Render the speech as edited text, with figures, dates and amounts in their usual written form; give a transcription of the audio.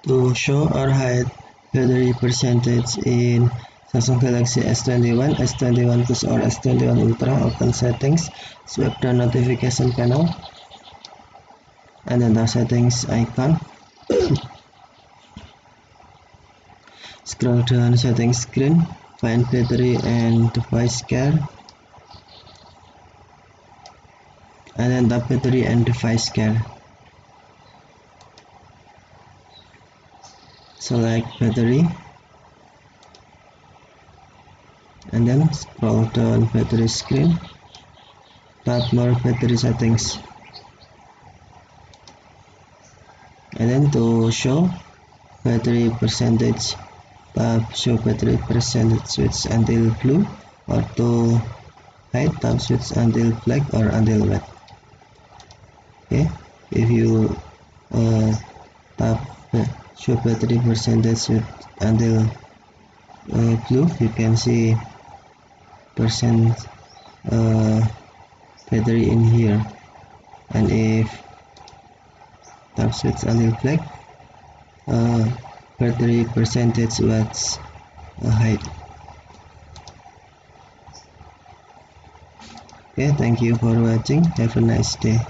To show or hide battery percentage in Samsung Galaxy S21, S21 Plus or S21 Ultra, open settings, swipe the notification panel, and then the settings icon. Scroll down settings screen, find battery and device care, and then tap battery and device care. Select battery, and then scroll down battery screen, tap more battery settings, and then to show battery percentage, tap show battery percentage switch until blue, or to hide, tap switch until black or until white. Okay, if you tap show battery percentage switch until blue, you can see percent battery in here, and if tap switch until black, battery percentage was hide. Okay, thank you for watching. Have a nice day.